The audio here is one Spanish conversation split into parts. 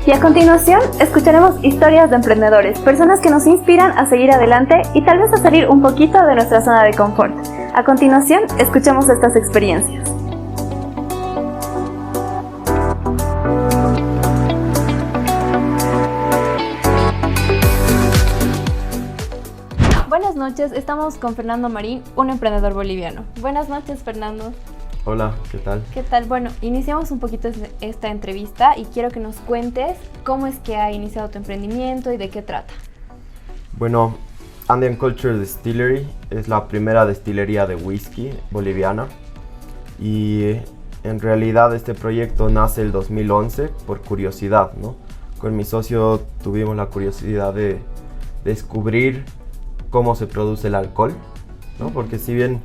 Y a continuación, escucharemos historias de emprendedores, personas que nos inspiran a seguir adelante y tal vez a salir un poquito de nuestra zona de confort. A continuación, escuchemos estas experiencias. Buenas noches, estamos con Fernando Marín, un emprendedor boliviano. Buenas noches, Fernando. Hola, ¿qué tal? ¿Qué tal? Bueno, iniciamos un poquito esta entrevista y quiero que nos cuentes cómo es que ha iniciado tu emprendimiento y de qué trata. Bueno, Andean Culture Distillery es la primera destilería de whisky boliviana y en realidad este proyecto nace el 2011 por curiosidad, ¿no? Con mi socio tuvimos la curiosidad de descubrir cómo se produce el alcohol, ¿no? Porque si bien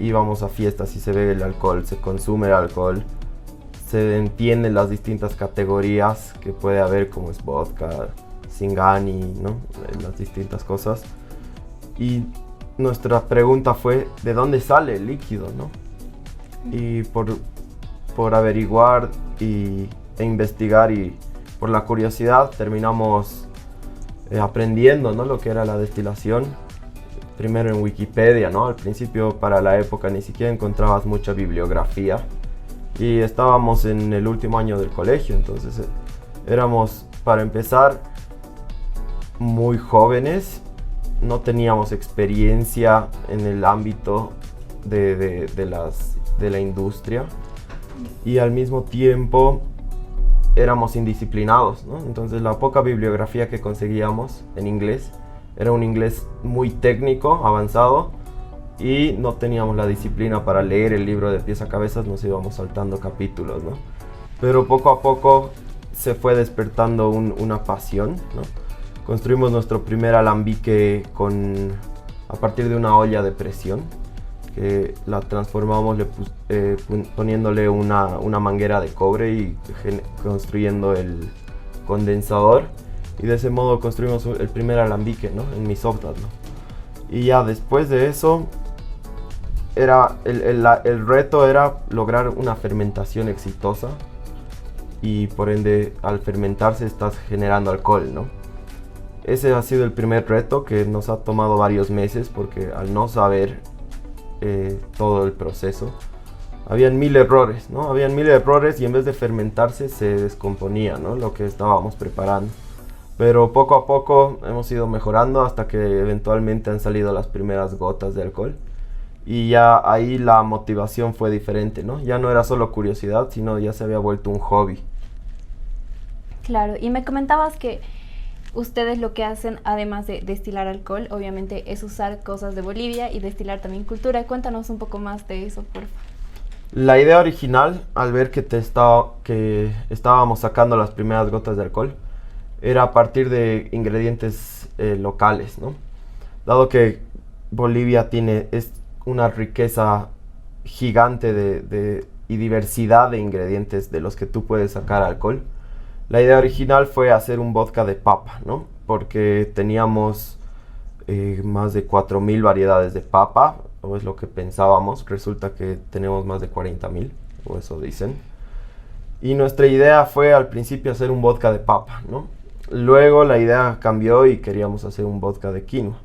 íbamos a fiestas y se bebe el alcohol, se consume el alcohol, se entienden las distintas categorías que puede haber, como es vodka, Singani, ¿no? Las distintas cosas. Y nuestra pregunta fue, ¿de dónde sale el líquido, no? Y por averiguar e investigar y por la curiosidad terminamos aprendiendo, ¿no? Lo que era la destilación. Primero en Wikipedia, ¿no? Al principio, para la época, ni siquiera encontrabas mucha bibliografía. Y estábamos en el último año del colegio, entonces éramos, para empezar, muy jóvenes. No teníamos experiencia en el ámbito de la industria. Y al mismo tiempo, éramos indisciplinados, ¿no? Entonces, la poca bibliografía que conseguíamos en inglés era un inglés muy técnico, avanzado, y no teníamos la disciplina para leer el libro de pies a cabeza, nos íbamos saltando capítulos, ¿no? Pero poco a poco se fue despertando una pasión, ¿no? Construimos nuestro primer alambique a partir de una olla de presión, que la transformamos poniéndole una manguera de cobre y construyendo el condensador. Y de ese modo construimos el primer alambique, ¿no? En mi Softad, ¿no? Y ya después de eso, el reto era lograr una fermentación exitosa. Y por ende, al fermentarse estás generando alcohol, ¿no? Ese ha sido el primer reto que nos ha tomado varios meses, porque al no saber todo el proceso, habían 1000 errores, ¿no? Habían 1000 errores y en vez de fermentarse se descomponía, ¿no? Lo que estábamos preparando. Pero poco a poco hemos ido mejorando hasta que eventualmente han salido las primeras gotas de alcohol. Y ya ahí la motivación fue diferente, ¿no? Ya no era solo curiosidad, sino ya se había vuelto un hobby. Claro, y me comentabas que ustedes lo que hacen, además de destilar alcohol, obviamente es usar cosas de Bolivia y destilar también cultura. Cuéntanos un poco más de eso, por favor. La idea original, al ver que estábamos sacando las primeras gotas de alcohol, era a partir de ingredientes locales, ¿no? Dado que Bolivia es una riqueza gigante y diversidad de ingredientes de los que tú puedes sacar alcohol, la idea original fue hacer un vodka de papa, ¿no? Porque teníamos más de 4000 variedades de papa, o es lo que pensábamos. Resulta que tenemos más de 40,000, o eso dicen. Y nuestra idea fue al principio hacer un vodka de papa, ¿no? Luego la idea cambió y queríamos hacer un vodka de quinoa.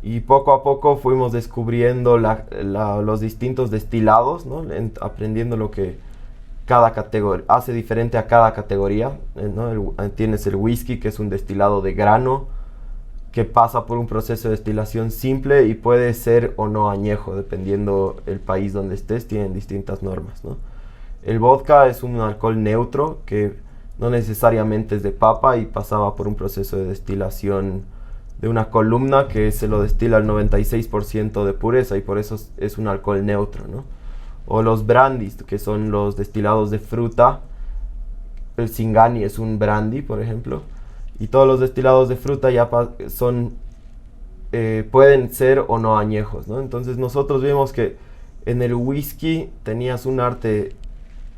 Y poco a poco fuimos descubriendo los distintos destilados, ¿no? Aprendiendo lo que cada categoría hace diferente a cada categoría, ¿no? Tienes el whisky, que es un destilado de grano, que pasa por un proceso de destilación simple y puede ser o no añejo, dependiendo el país donde estés, tienen distintas normas, ¿no? El vodka es un alcohol neutro que no necesariamente es de papa y pasaba por un proceso de destilación de una columna que se lo destila al 96% de pureza y por eso es un alcohol neutro, ¿no? O los brandies, que son los destilados de fruta. El Singani es un brandy, por ejemplo. Y todos los destilados de fruta ya pueden ser o no añejos, ¿no? Entonces nosotros vimos que en el whisky tenías un arte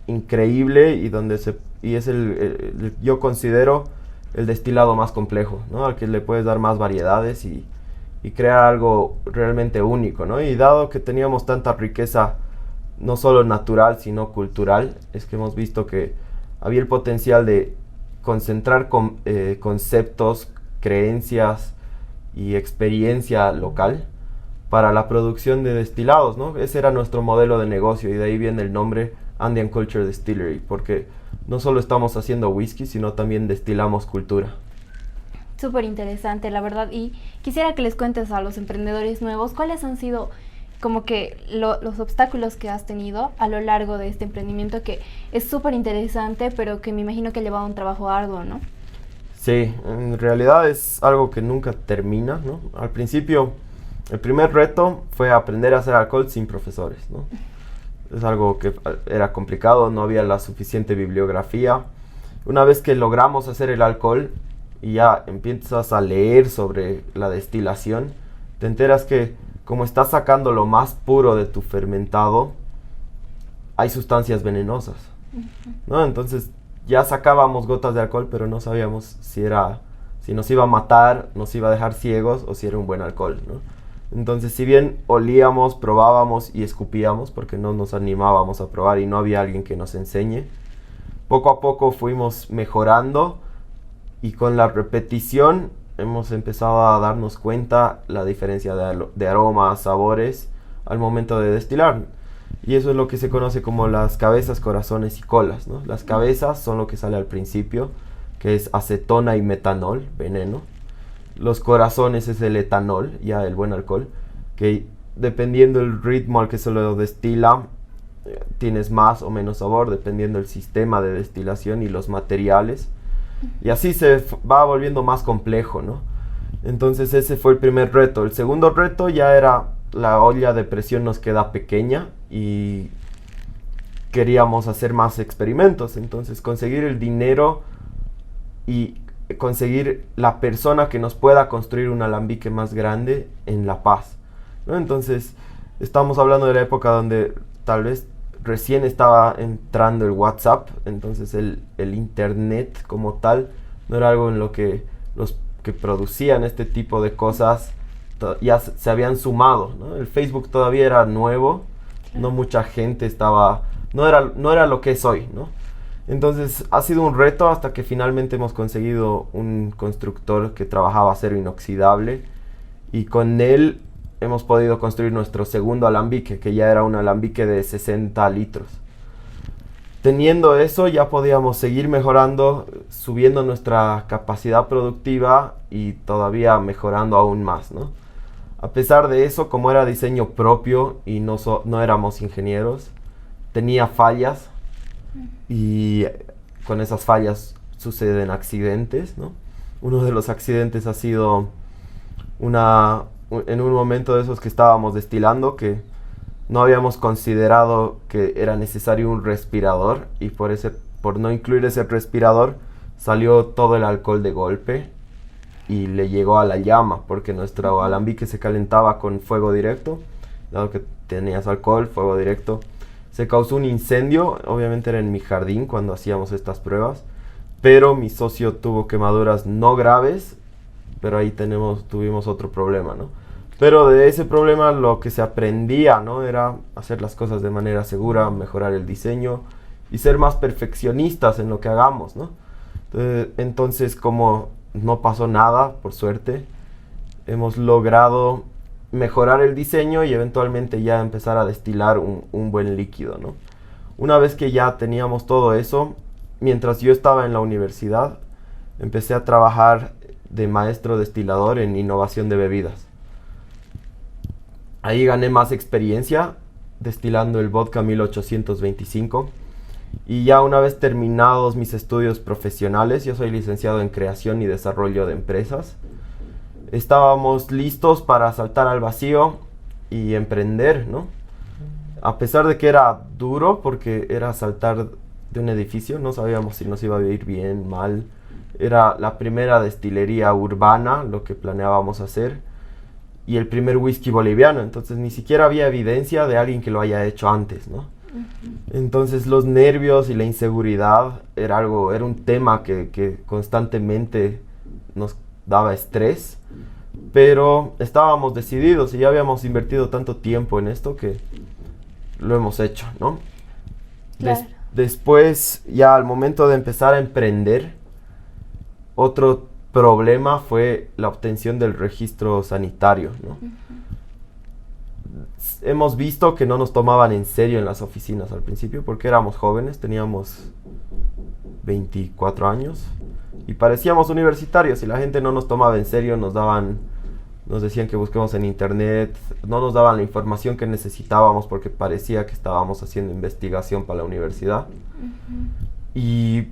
increíble y es yo considero el destilado más complejo, ¿no? Al que le puedes dar más variedades y crear algo realmente único, ¿no? Y dado que teníamos tanta riqueza, no solo natural, sino cultural, es que hemos visto que había el potencial de concentrar conceptos, creencias y experiencia local para la producción de destilados, ¿no? Ese era nuestro modelo de negocio y de ahí viene el nombre Andean Culture Distillery, porque no solo estamos haciendo whisky, sino también destilamos cultura. Súper interesante, la verdad. Y quisiera que les cuentes a los emprendedores nuevos cuáles han sido como que los obstáculos que has tenido a lo largo de este emprendimiento, que es súper interesante, pero que me imagino que lleva un trabajo arduo, ¿no? Sí, en realidad es algo que nunca termina, ¿no? Al principio, el primer reto fue aprender a hacer alcohol sin profesores, ¿no? Es algo que era complicado, no había la suficiente bibliografía. Una vez que logramos hacer el alcohol y ya empiezas a leer sobre la destilación, te enteras que como estás sacando lo más puro de tu fermentado, hay sustancias venenosas, ¿no? Entonces ya sacábamos gotas de alcohol, pero no sabíamos si nos iba a matar, nos iba a dejar ciegos o si era un buen alcohol, ¿no? Entonces, si bien olíamos, probábamos y escupíamos, porque no nos animábamos a probar y no había alguien que nos enseñe, poco a poco fuimos mejorando y con la repetición hemos empezado a darnos cuenta la diferencia de aromas, sabores al momento de destilar. Y eso es lo que se conoce como las cabezas, corazones y colas, ¿no? Las cabezas son lo que sale al principio, que es acetona y metanol, veneno. Los corazones es el etanol, ya el buen alcohol, que dependiendo del ritmo al que se lo destila, tienes más o menos sabor, dependiendo del sistema de destilación y los materiales. Y así se va volviendo más complejo, ¿no? Entonces ese fue el primer reto. El segundo reto ya era la olla de presión nos queda pequeña y queríamos hacer más experimentos. Entonces conseguir el dinero y conseguir la persona que nos pueda construir un alambique más grande en La Paz, ¿no? Entonces estamos hablando de la época donde tal vez recién estaba entrando el WhatsApp, entonces el internet como tal no era algo en lo que los que producían este tipo de cosas ya se habían sumado, ¿no? El Facebook todavía era nuevo, no mucha gente estaba, no era lo que es hoy, ¿no? Entonces ha sido un reto hasta que finalmente hemos conseguido un constructor que trabajaba acero inoxidable y con él hemos podido construir nuestro segundo alambique, que ya era un alambique de 60 litros. Teniendo eso ya podíamos seguir mejorando, subiendo nuestra capacidad productiva y todavía mejorando aún más, ¿no? A pesar de eso, como era diseño propio y no éramos ingenieros, tenía fallas y con esas fallas suceden accidentes, ¿no? Uno de los accidentes ha sido en un momento de esos que estábamos destilando, que no habíamos considerado que era necesario un respirador y por no incluir ese respirador salió todo el alcohol de golpe y le llegó a la llama, porque nuestro alambique se calentaba con fuego directo, dado que tenías alcohol, fuego directo. Se causó un incendio, obviamente era en mi jardín cuando hacíamos estas pruebas, pero mi socio tuvo quemaduras no graves, pero ahí tuvimos otro problema, ¿no? Pero de ese problema lo que se aprendía, ¿no? Era hacer las cosas de manera segura, mejorar el diseño y ser más perfeccionistas en lo que hagamos, ¿no? Entonces, como no pasó nada, por suerte, hemos logrado mejorar el diseño y eventualmente ya empezar a destilar un buen líquido, ¿no? Una vez que ya teníamos todo eso, mientras yo estaba en la universidad, empecé a trabajar de maestro destilador en innovación de bebidas. Ahí gané más experiencia destilando el vodka 1825 y ya una vez terminados mis estudios profesionales, yo soy licenciado en creación y desarrollo de empresas, estábamos listos para saltar al vacío y emprender, ¿no? A pesar de que era duro porque era saltar de un edificio, no sabíamos si nos iba a ir bien, mal. Era la primera destilería urbana, lo que planeábamos hacer, y el primer whisky boliviano, entonces ni siquiera había evidencia de alguien que lo haya hecho antes, ¿no? Entonces los nervios y la inseguridad era un tema que constantemente nos daba estrés, pero estábamos decididos y ya habíamos invertido tanto tiempo en esto que lo hemos hecho, ¿no? Claro. Después, ya al momento de empezar a emprender, otro problema fue la obtención del registro sanitario, ¿no? Hemos visto que no nos tomaban en serio en las oficinas al principio porque éramos jóvenes, teníamos 24 años y parecíamos universitarios y la gente no nos tomaba en serio, nos decían que busquemos en internet, no nos daban la información que necesitábamos porque parecía que estábamos haciendo investigación para la universidad. Y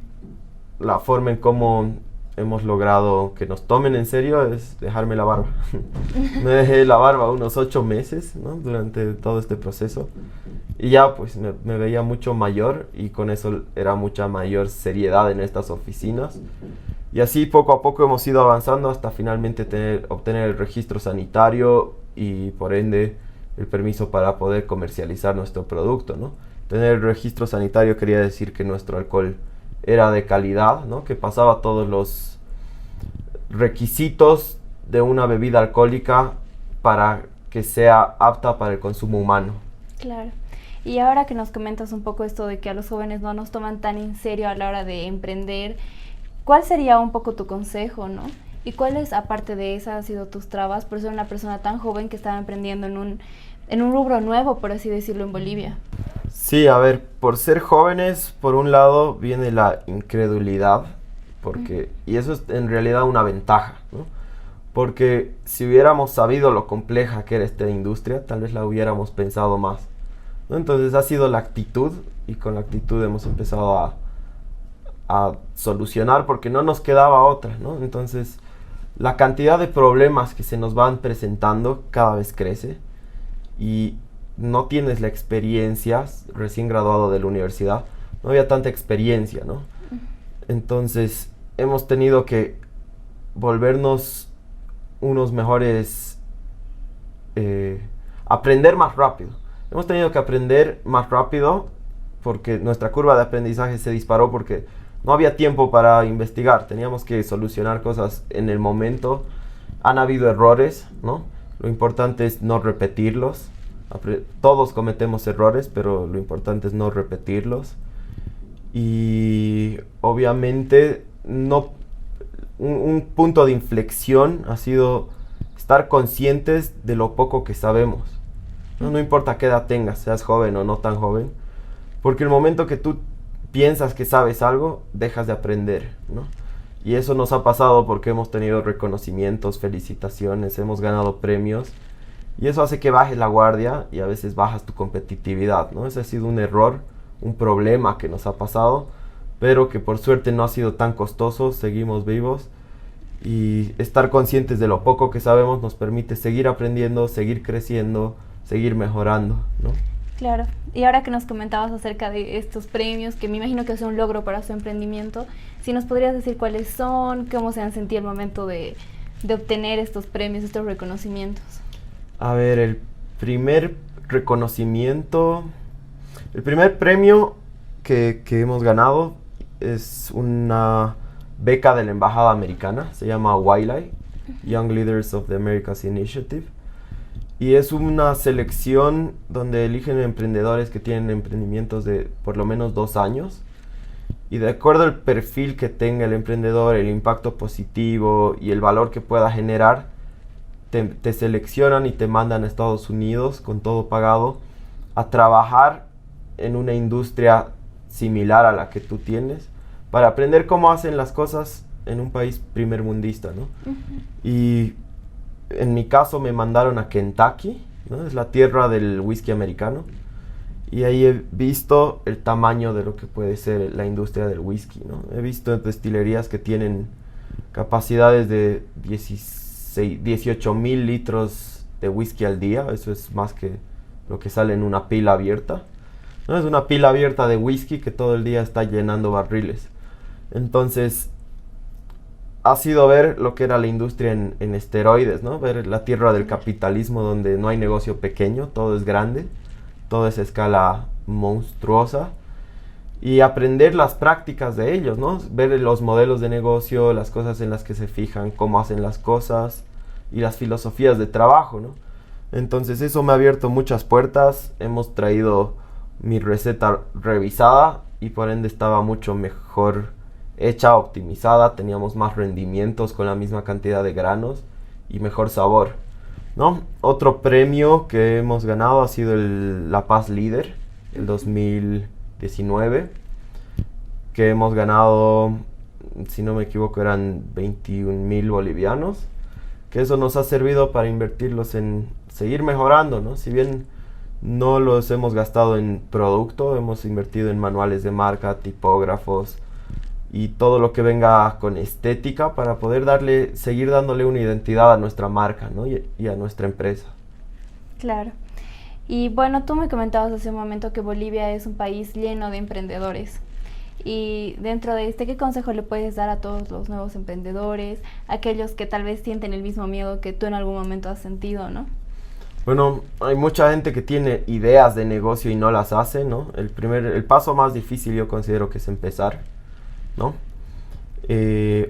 la forma en cómo hemos logrado que nos tomen en serio es dejarme la barba. Me dejé la barba unos 8 meses, ¿no? Durante todo este proceso. Y ya pues me veía mucho mayor y con eso era mucha mayor seriedad en estas oficinas. Y así poco a poco hemos ido avanzando hasta finalmente obtener el registro sanitario y por ende el permiso para poder comercializar nuestro producto, ¿no? Tener el registro sanitario quería decir que nuestro alcohol era de calidad, ¿no? Que pasaba todos los requisitos de una bebida alcohólica para que sea apta para el consumo humano. Claro. Y ahora que nos comentas un poco esto de que a los jóvenes no nos toman tan en serio a la hora de emprender, ¿cuál sería un poco tu consejo, no? ¿Y cuáles, aparte de esas, han sido tus trabas por ser una persona tan joven que estaba emprendiendo en un rubro nuevo, por así decirlo, en Bolivia? Sí, a ver, por ser jóvenes, por un lado viene la incredulidad, y eso es en realidad una ventaja, ¿no? Porque si hubiéramos sabido lo compleja que era esta industria, tal vez la hubiéramos pensado más, ¿no? Entonces ha sido la actitud, y con la actitud hemos empezado a solucionar porque no nos quedaba otra, ¿no? Entonces la cantidad de problemas que se nos van presentando cada vez crece y no tienes la experiencia, recién graduado de la universidad, no había tanta experiencia, ¿no? Entonces hemos tenido que volvernos unos mejores, aprender más rápido. Hemos tenido que aprender más rápido porque nuestra curva de aprendizaje se disparó porque no había tiempo para investigar, teníamos que solucionar cosas en el momento. Han habido errores, ¿no? Lo importante es no repetirlos. Todos cometemos errores, pero lo importante es no repetirlos. Y obviamente un punto de inflexión ha sido estar conscientes de lo poco que sabemos. No importa qué edad tengas, seas joven o no tan joven, porque el momento que tú piensas que sabes algo, dejas de aprender, ¿no? Y eso nos ha pasado porque hemos tenido reconocimientos, felicitaciones, hemos ganado premios. Y eso hace que bajes la guardia y a veces bajas tu competitividad, ¿no? Ese ha sido un error, un problema que nos ha pasado, pero que por suerte no ha sido tan costoso, seguimos vivos. Y estar conscientes de lo poco que sabemos nos permite seguir aprendiendo, seguir creciendo, seguir mejorando, ¿no? Claro. Y ahora que nos comentabas acerca de estos premios, que me imagino que es un logro para su emprendimiento, si nos podrías decir cuáles son, cómo se han sentido al momento de obtener estos premios, estos reconocimientos. A ver, el primer reconocimiento, el primer premio que hemos ganado es una beca de la Embajada Americana, se llama YLI, Young Leaders of the Americas Initiative, y es una selección donde eligen emprendedores que tienen emprendimientos de por lo menos 2 años, y de acuerdo al perfil que tenga el emprendedor, el impacto positivo y el valor que pueda generar, te seleccionan y te mandan a Estados Unidos con todo pagado a trabajar en una industria similar a la que tú tienes para aprender cómo hacen las cosas en un país primermundista, ¿no? Y en mi caso me mandaron a Kentucky, ¿no? Es la tierra del whisky americano, y ahí he visto el tamaño de lo que puede ser la industria del whisky, ¿no? He visto destilerías que tienen capacidades de 18,000 litros de whisky al día. Eso es más que lo que sale en una pila abierta, ¿no? Es una pila abierta de whisky que todo el día está llenando barriles. Entonces ha sido ver lo que era la industria en esteroides, ¿no? Ver la tierra del capitalismo donde no hay negocio pequeño, todo es grande, todo es a escala monstruosa, y aprender las prácticas de ellos, ¿no? Ver los modelos de negocio, las cosas en las que se fijan, cómo hacen las cosas y las filosofías de trabajo, ¿no? Entonces eso me ha abierto muchas puertas. Hemos traído mi receta revisada y por ende estaba mucho mejor hecha, optimizada, teníamos más rendimientos con la misma cantidad de granos y mejor sabor, ¿no? Otro premio que hemos ganado ha sido La Paz Líder, el 2019, que hemos ganado, si no me equivoco, eran 21.000 bolivianos, que eso nos ha servido para invertirlos en seguir mejorando, ¿no? Si bien no los hemos gastado en producto, hemos invertido en manuales de marca, tipógrafos y todo lo que venga con estética para poder seguir dándole una identidad a nuestra marca, ¿no? y a nuestra empresa. Claro. Y bueno, tú me comentabas hace un momento que Bolivia es un país lleno de emprendedores. Y dentro de ¿qué consejo le puedes dar a todos los nuevos emprendedores, aquellos que tal vez sienten el mismo miedo que tú en algún momento has sentido, ¿no? Bueno, hay mucha gente que tiene ideas de negocio y no las hace, ¿no? El paso más difícil yo considero que es empezar, ¿no?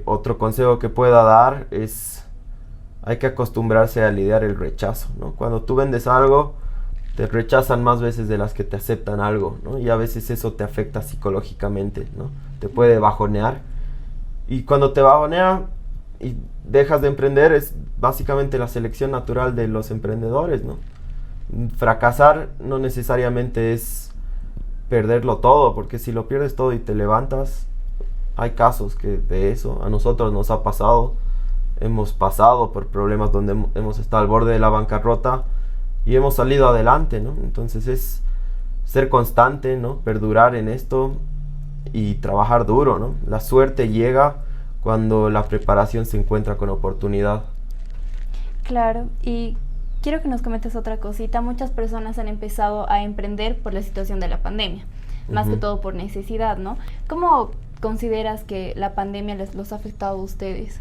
Otro consejo que pueda dar es, hay que acostumbrarse a lidiar el rechazo, ¿no? Cuando tú vendes algo, te rechazan más veces de las que te aceptan algo, ¿no? Y a veces eso te afecta psicológicamente, ¿no? Te puede bajonear. Y cuando te bajonea y dejas de emprender, es básicamente la selección natural de los emprendedores, ¿no? Fracasar no necesariamente es perderlo todo, porque si lo pierdes todo y te levantas, hay casos que de eso a nosotros nos ha pasado. Hemos pasado por problemas donde hemos estado al borde de la bancarrota y hemos salido adelante, ¿no? Entonces es ser constante, ¿no? Perdurar en esto y trabajar duro, ¿no? La suerte llega cuando la preparación se encuentra con oportunidad. Claro, y quiero que nos comentes otra cosita. Muchas personas han empezado a emprender por la situación de la pandemia, más que todo por necesidad, ¿no? ¿Cómo consideras que la pandemia los ha afectado a ustedes?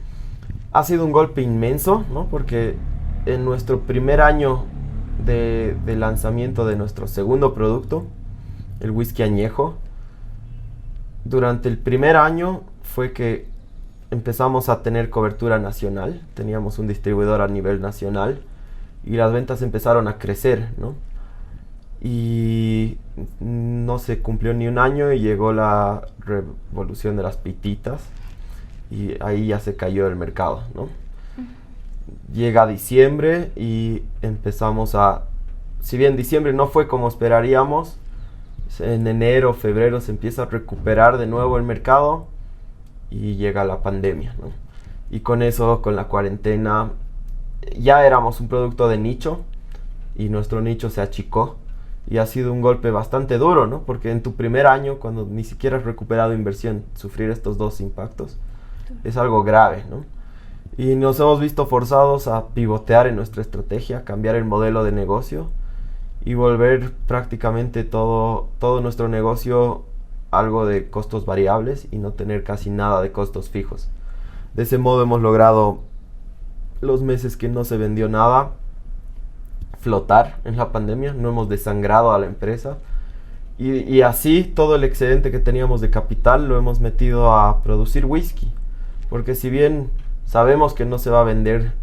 Ha sido un golpe inmenso, ¿no? Porque en nuestro primer año de lanzamiento de nuestro segundo producto, el whisky añejo, durante el primer año fue que empezamos a tener cobertura nacional, teníamos un distribuidor a nivel nacional y las ventas empezaron a crecer, ¿no? Y no se cumplió ni un año y llegó la revolución de las pititas y ahí ya se cayó el mercado, ¿no? Llega diciembre y empezamos si bien diciembre no fue como esperaríamos, en enero, febrero se empieza a recuperar de nuevo el mercado y llega la pandemia, ¿no? Y con eso, con la cuarentena, ya éramos un producto de nicho y nuestro nicho se achicó y ha sido un golpe bastante duro, ¿no? Porque en tu primer año, cuando ni siquiera has recuperado inversión, sufrir estos dos impactos es algo grave, ¿no? Y nos hemos visto forzados a pivotear en nuestra estrategia, cambiar el modelo de negocio y volver prácticamente todo nuestro negocio algo de costos variables y no tener casi nada de costos fijos. De ese modo hemos logrado, los meses que no se vendió nada, flotar en la pandemia, no hemos desangrado a la empresa y así todo el excedente que teníamos de capital lo hemos metido a producir whisky, porque si bien sabemos que no se va a vender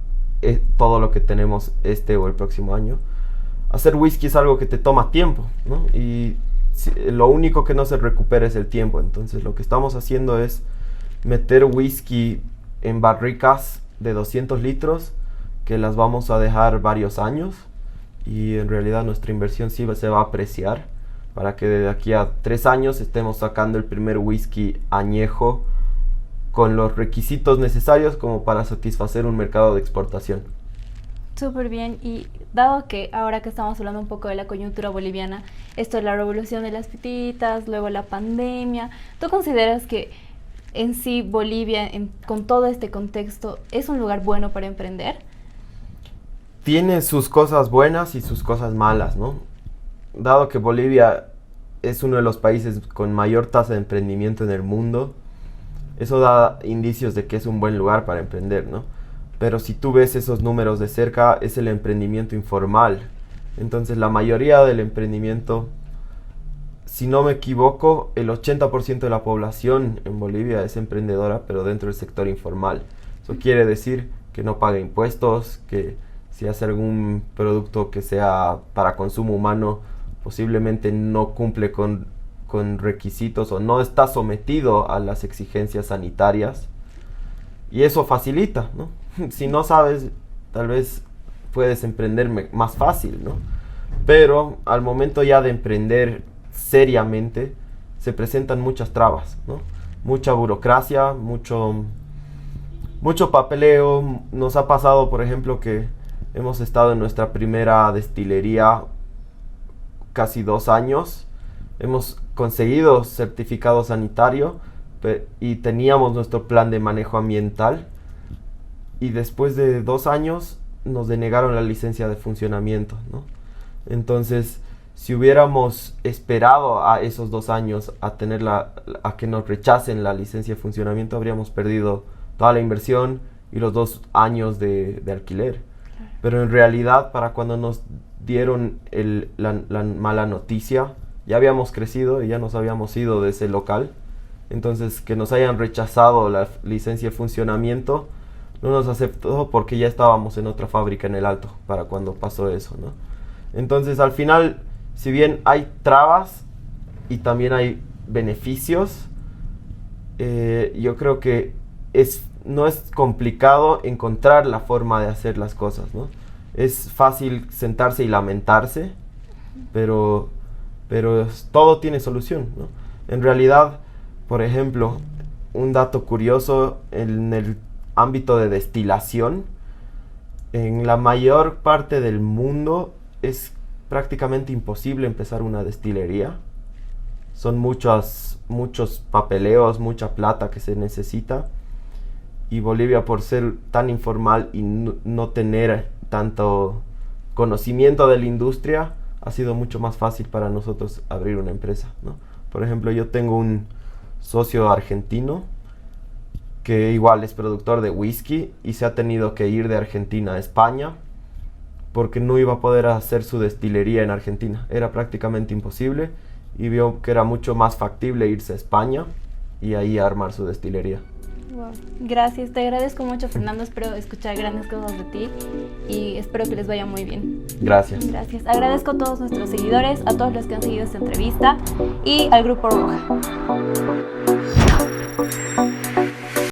todo lo que tenemos este o el próximo año, hacer whisky es algo que te toma tiempo, ¿no? Y lo único que no se recupera es el tiempo. Entonces lo que estamos haciendo es meter whisky en barricas de 200 litros que las vamos a dejar varios años y en realidad nuestra inversión sí se va a apreciar para que de aquí a 3 años estemos sacando el primer whisky añejo con los requisitos necesarios como para satisfacer un mercado de exportación. Súper bien, y dado que ahora que estamos hablando un poco de la coyuntura boliviana, esto es la revolución de las pititas, luego la pandemia, ¿tú consideras que en sí Bolivia, con todo este contexto, es un lugar bueno para emprender? Tiene sus cosas buenas y sus cosas malas, ¿no? Dado que Bolivia es uno de los países con mayor tasa de emprendimiento en el mundo, eso da indicios de que es un buen lugar para emprender, ¿no? Pero si tú ves esos números de cerca, es el emprendimiento informal. Entonces la mayoría del emprendimiento, si no me equivoco, el 80% de la población en Bolivia es emprendedora, pero dentro del sector informal. Eso quiere decir que no paga impuestos, que si hace algún producto que sea para consumo humano, posiblemente no cumple con con requisitos o no está sometido a las exigencias sanitarias, y eso facilita, ¿no? Si no sabes, tal vez puedes emprender más fácil, ¿no? Pero al momento ya de emprender seriamente, se presentan muchas trabas, ¿no? Mucha burocracia, mucho papeleo. Nos ha pasado, por ejemplo, que hemos estado en nuestra primera destilería casi 2 años. Hemos conseguido certificado sanitario y teníamos nuestro plan de manejo ambiental. Y después de 2 años nos denegaron la licencia de funcionamiento, ¿no? Entonces, si hubiéramos esperado a esos 2 años a que nos rechacen la licencia de funcionamiento, habríamos perdido toda la inversión y los 2 años de alquiler. Pero en realidad, para cuando nos dieron la mala noticia, ya habíamos crecido y ya nos habíamos ido de ese local. Entonces, que nos hayan rechazado la licencia de funcionamiento no nos aceptó, porque ya estábamos en otra fábrica en el Alto para cuando pasó eso, ¿no? Entonces, al final, si bien hay trabas y también hay beneficios, yo creo que no es complicado encontrar la forma de hacer las cosas, ¿no? Es fácil sentarse y lamentarse, pero todo tiene solución, ¿no? En realidad, por ejemplo, un dato curioso en el ámbito de destilación, en la mayor parte del mundo es prácticamente imposible empezar una destilería. Son muchos papeleos, mucha plata que se necesita. Y Bolivia, por ser tan informal y no tener tanto conocimiento de la industria, ha sido mucho más fácil para nosotros abrir una empresa, ¿no? Por ejemplo, yo tengo un socio argentino que igual es productor de whisky y se ha tenido que ir de Argentina a España porque no iba a poder hacer su destilería en Argentina. Era prácticamente imposible y vio que era mucho más factible irse a España y ahí armar su destilería. Wow. Gracias, te agradezco mucho, Fernando. Espero escuchar grandes cosas de ti y espero que les vaya muy bien. Gracias. Gracias. Agradezco a todos nuestros seguidores, a todos los que han seguido esta entrevista y al Grupo Roja.